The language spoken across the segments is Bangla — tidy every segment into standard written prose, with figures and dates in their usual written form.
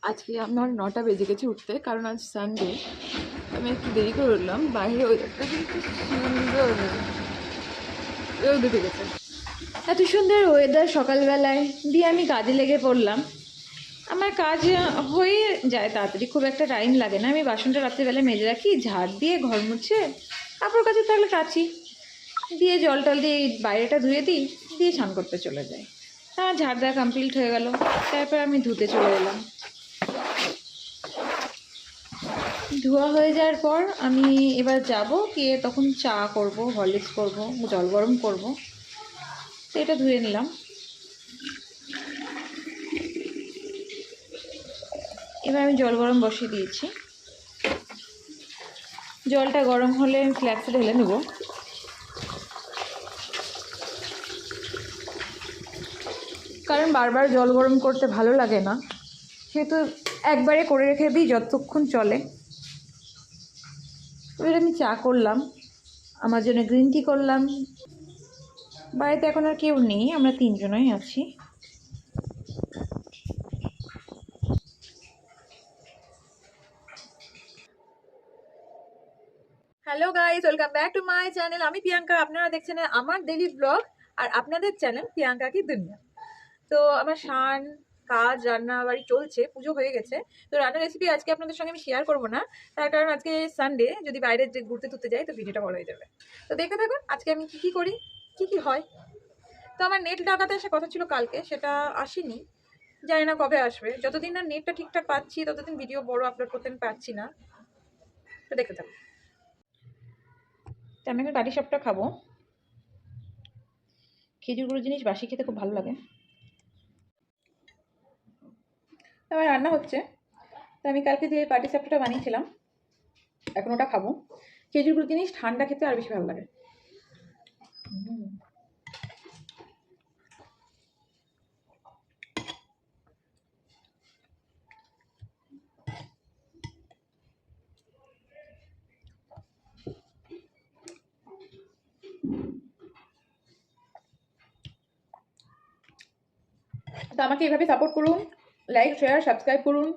আজকে আমার 9টা বেজে গেছে উঠতে, কারণ আজ সানডে। আমি একটু দেরি করে উঠলাম। বাইরে ওয়েদারটা কিন্তু সুন্দর, রোদ উঠে গেছে। এত সুন্দর ওয়েদার সকালবেলায় দিয়ে আমি কাজে লেগে পড়লাম। আমার কাজ হয়ে যায় তাড়াতাড়ি, খুব একটা টাইম লাগে না। আমি বাসনটা রাত্রিবেলায় মেজে রাখি, ঝাড় দিয়ে ঘর মুছে, কাপড় কাচে থাকলে কাচি, দিয়ে জল টল দিয়ে বাইরেটা ধুয়ে দিই, দিয়ে স্নান করতে চলে যাই। আমার ঝাড় দেওয়া কমপ্লিট হয়ে গেল। তারপর আমি ধুতে চলে এলাম। ধোয়া হয়ে যাওয়ার পর আমি এবার যাব গিয়ে তখন চা করব, হরলিক্স করব, জল গরম করব। তো এটা ধুয়ে নিলাম। এবার আমি জল গরম বসিয়ে দিয়েছি। জলটা গরম হলে আমি ফ্ল্যাক্সে ঢেলে নেব। কারণ বারবার জল গরম করতে ভালো লাগে না, সেহেতু একবারে করে রেখে দিই যতক্ষণ চলে। এবার আমি চা করলাম, আমার জন্য গ্রিন টি করলাম। বাড়িতে এখন আর কেউ নেই, আমরা 3 জনই আছি। Hello guys, welcome back to my channel. আমি প্রিয়াঙ্কা, আপনারা দেখছেন আমার ডেইলি ব্লগ আর আপনাদের চ্যানেল প্রিয়াঙ্কা কি দুনিয়া। তো আমার স্নান, কাজ, রান্না বাড়ি চলছে, পুজো হয়ে গেছে। তো রান্নার রেসিপি আজকে আপনাদের সঙ্গে আমি শেয়ার করবো না, তার কারণ আজকে সানডে, যদি বাইরে ঘুরতে টুরতে যাই তো ভিডিওটা বড় হয়ে যাবে। তো দেখে থাকুন আজকে আমি কি করি, কি হয়। তো আমার নেট লাগাতে আসা কথা ছিল কালকে, সেটা আসেনি, জানি না কবে আসবে। যতদিন না নেটটা ঠিকঠাক পাচ্ছি ততদিন ভিডিও বড় আপলোড করতে আমি পারছি না। তো দেখে থাকুন। তো আমি এখন বাটি সাপটা খাবো। খেজুর গুঁড়ো জিনিস বাসি খেতে খুব ভালো লাগে। আমার রান্না হচ্ছে। তো আমি কালকে যে পাটি সাপটাটা বানিয়েছিলাম, এখন ওটা খাবো। খেজুর গুঁড়ো জিনিস ঠান্ডা খেতে আর বেশি ভালো লাগে। তো আমাকে এভাবে সাপোর্ট করুন, লাইক শেয়ার সাবস্ক্রাইব করুন,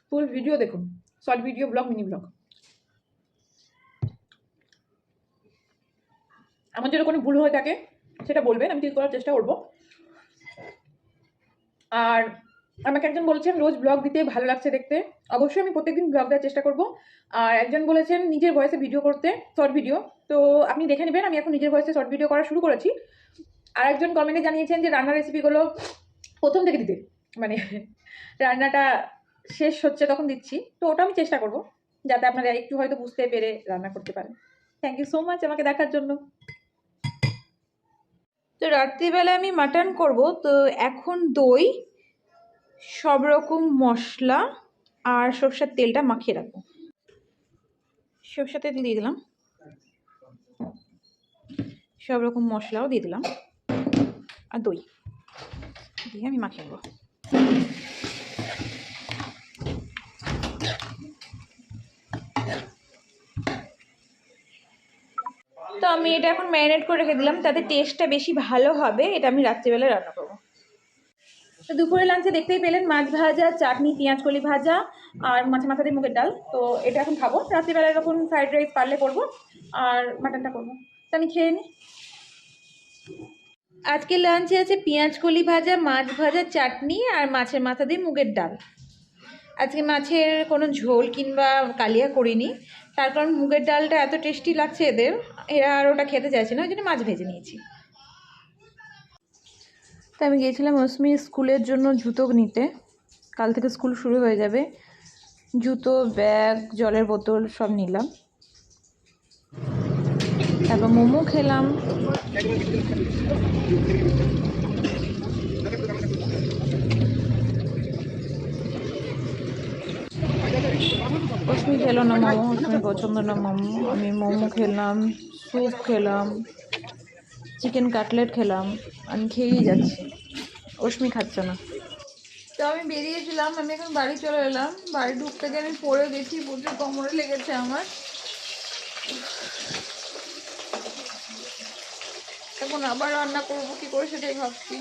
ফুল ভিডিও দেখুন, short video, blog, mini blog. আমার যদি কোনো ভুল হয়ে থাকে সেটা বলবেন, আমি ঠিক করার চেষ্টা করবো। আর আমাকে একজন বলেছেন রোজ ব্লগ দিতে ভালো লাগছে দেখতে, অবশ্যই আমি প্রত্যেকদিন ব্লগ দেওয়ার চেষ্টা করব। আর একজন বলেছেন নিজের ভয়েসে ভিডিও করতে, শর্ট ভিডিও, তো আপনি দেখে নেবেন, আমি এখন নিজের ভয়েসে শর্ট ভিডিও করা শুরু করেছি। আর একজন কমেন্টে জানিয়েছেন যে রান্নার রেসিপিগুলো প্রথম থেকে দিতে, মানে রান্নাটা শেষ হচ্ছে তখন দিচ্ছি, তো ওটা আমি চেষ্টা করব যাতে আপনারা একটু হয়তো বুঝতে পেরে রান্না করতে পারেন। থ্যাংক ইউ সো মাচ আমাকে দেখার জন্য। তো রাত্রিবেলা আমি মাটন করব, তো এখন দই, সব রকম মশলা আর সরষের তেলটা মাখিয়ে রাখবো। সরষের তেল দিয়ে দিলাম, সব রকম মশলাও দিয়ে দিলাম, আর দই দিয়ে আমি মাখিয়ে নেবো। তো আমি এটা এখন ম্যারিনেট করে রেখে দিলাম, তাতে টেস্টটা বেশি ভালো হবে। এটা আমি রাত্রিবেলা রান্না করবো। তো দুপুরে লাঞ্চে দেখতেই পেলেন মাছ ভাজা, চাটনি, পেঁয়াজ কলি ভাজা আর মাছের মাথা দিয়ে মুগের ডাল। তো এটা এখন খাবো। রাত্রিবেলা এরকম ফ্রাইড রাইস পারলে করবো, আর মাটনটা করবো। তো আমি খেয়ে নিই। আজকে লাঞ্চে আছে পেঁয়াজ কলি ভাজা, মাছ ভাজা, চাটনি আর মাছের মাথা দিয়ে মুগের ডাল। আজকে মাছের কোনো ঝোল কিংবা কালিয়া করিনি, তার কারণ মুগের ডালটা এত টেস্টি লাগছে এদের, এরা আর ওটা খেতে চাইছে না, ওই জন্য মাছ ভেজে নিয়েছি। তো আমি গিয়েছিলাম অস্মির স্কুলের জন্য জুতো নিতে, কাল থেকে স্কুল শুরু হয়ে যাবে। জুতো, ব্যাগ, জলের বোতল সব নিলাম। তারপর মোমো খেলাম। অস্মি খেলো না মোমো, অস্মির পছন্দ না মোমো। আমি মোমো খেলাম, স্যুপ খেলাম, চিকেন কাটলেট খেলাম, আমি খেয়েই যাচ্ছি। অস্মি খাচ্ছে না। তো আমি বেরিয়েছিলাম, আমি এখন বাড়ি চলে এলাম। বাড়ি ঢুকতে গিয়ে আমি পড়ে গেছি, প্রচুর কোমরে লেগেছে আমার। এখন আবার রান্না করবো কি করে সেটাই ভাবছি।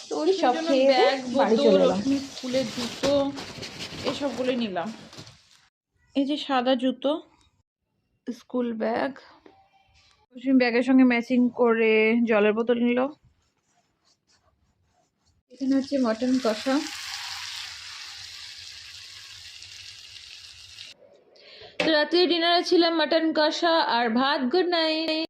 তো ওষুধের সব জন্য খেয়ে ব্যাগ, বাড়ি বোতল, চলে এলাম। ওষুধ, স্কুলের জুতো এসবগুলো নিলাম। এই যে সাদা জুতো, স্কুল ব্যাগ, ব্যাগের সঙ্গে ম্যাচিং করে জলের বোতল নিল। এখানে হচ্ছে মটন কষা। তো রাত্রে ডিনারে ছিল মটন কষা আর ভাত। Good night.